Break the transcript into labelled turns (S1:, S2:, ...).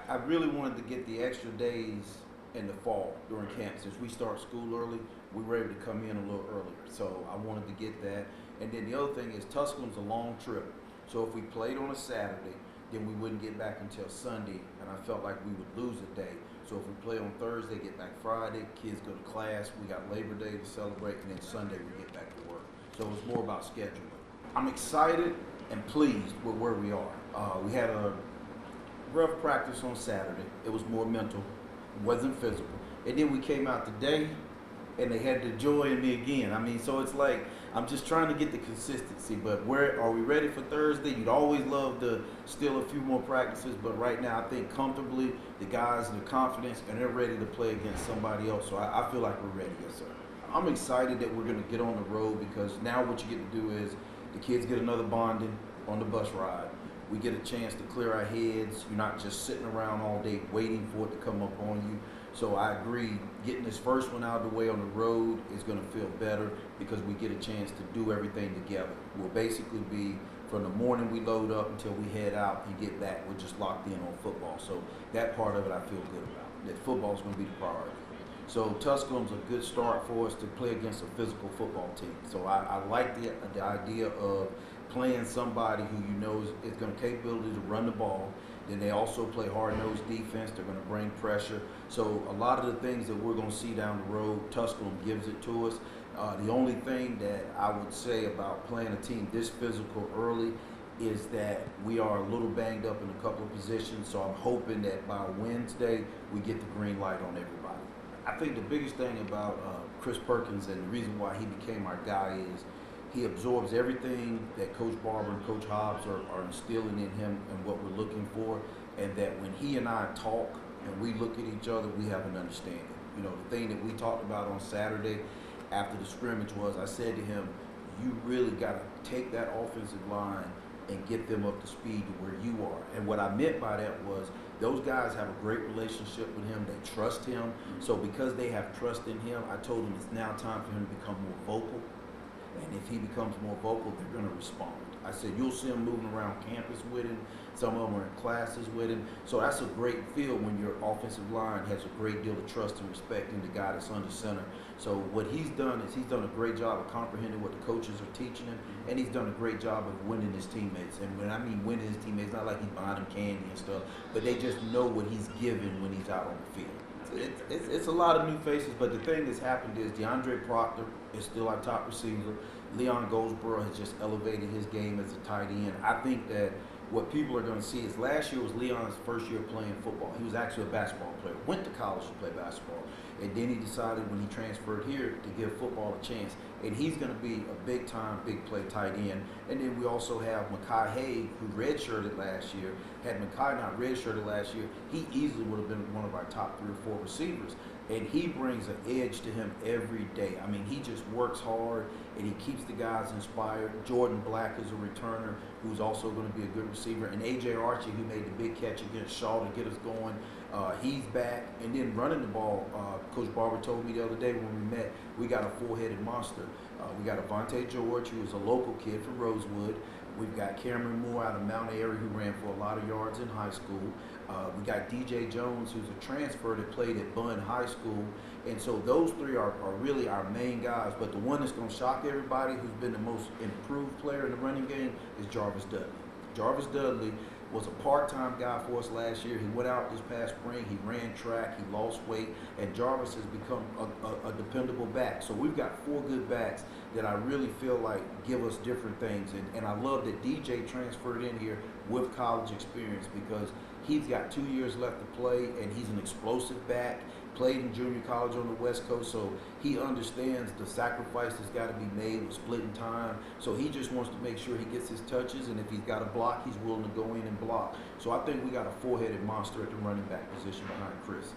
S1: I really wanted to get the extra days in the fall during camp. Since we start school early, we were able to come in a little earlier. So I wanted to get that. And then the other thing is Tusculum's a long trip. So if we played on a Saturday, then we wouldn't get back until Sunday, and I felt like we would lose a day. So if we play on Thursday, get back Friday, kids go to class, we got Labor Day to celebrate, and then Sunday we get back to work. So it was more about scheduling. I'm excited and pleased with where we are. We had a rough practice on Saturday. It was more mental, wasn't physical. And then we came out today, and they had the joy in me again. I mean, so it's like I'm just trying to get the consistency. But where are we ready for Thursday? You'd always love to steal a few more practices, but right now I think comfortably the guys, the confidence, and they're ready to play against somebody else. So I feel like we're ready, yes sir. I'm excited that we're going to get on the road because now what you get to do is the kids get another bonding on the bus ride. We get a chance to clear our heads. You're not just sitting around all day waiting for it to come up on you. So I agree, getting this first one out of the way on the road is going to feel better because we get a chance to do everything together. We'll basically be, from the morning we load up until we head out and get back, we're just locked in on football. So that part of it I feel good about, that football's going to be the priority. So Tusculum's a good start for us to play against a physical football team. So I like the idea of playing somebody who you know is going to capability to run the ball. Then they also play hard-nosed defense. They're going to bring pressure. So a lot of the things that we're going to see down the road, Tusculum gives it to us. The only thing that I would say about playing a team this physical early is that we are a little banged up in a couple of positions. So I'm hoping that by Wednesday we get the green light on everybody. I think the biggest thing about Chris Perkins and the reason why he became our guy is he absorbs everything that Coach Barber and Coach Hobbs are instilling in him and what we're looking for, and that when he and I talk and we look at each other, we have an understanding. You know, the thing that we talked about on Saturday after the scrimmage was I said to him, you really got to take that offensive line and get them up to speed to where you are. And what I meant by that was those guys have a great relationship with him. They trust him. So because they have trust in him, I told him it's now time for him to become more vocal. And if he becomes more vocal, they're going to respond. I said, you'll see him moving around campus with him. Some of them are in classes with him. So that's a great feel when your offensive line has a great deal of trust and respect in the guy that's under center. So what he's done is he's done a great job of comprehending what the coaches are teaching him, and he's done a great job of winning his teammates. And when I mean winning his teammates, not like he's buying them candy and stuff, but they just know what he's given when he's out on the field. It's a lot of new faces, but the thing that's happened is DeAndre Proctor is still our top receiver. Leon Goldsboro has just elevated his game as a tight end. I think that what people are going to see is last year was Leon's first year playing football. He was actually a basketball player, went to college to play basketball, and then he decided when he transferred here to give football a chance. And he's going to be a big-time, big-play tight end. And then we also have Mekhi Haig, who redshirted last year. Had Mekhi not redshirted last year, he easily would have been one of our top 3 or 4 receivers. And he brings an edge to him every day. I mean, he just works hard, and he keeps the guys inspired. Jordan Black is a returner who's also going to be a good receiver. And A.J. Archie, who made the big catch against Shaw to get us going, he's back. And then running the ball, Coach Barber told me the other day when we met, we got a 4-headed monster. We got Avante George, who is a local kid from Rosewood. We've got Cameron Moore out of Mount Airy, who ran for a lot of yards in high school. We got DJ Jones, who's a transfer that played at Bunn High School. And so those 3 are really our main guys. But the one that's going to shock everybody, who's been the most improved player in the running game, is Jarvis Dudley. Jarvis Dudley was a part-time guy for us last year. He went out this past spring, he ran track, he lost weight, and Jarvis has become a dependable back. So we've got 4 good backs that I really feel like give us different things. And I love that DJ transferred in here with college experience because he's got 2 years left to play, and he's an explosive back. Played in junior college on the West Coast, so he understands the sacrifice that's got to be made with splitting time. So he just wants to make sure he gets his touches, and if he's got a block, he's willing to go in and block. So I think we got a 4-headed monster at the running back position behind Chris.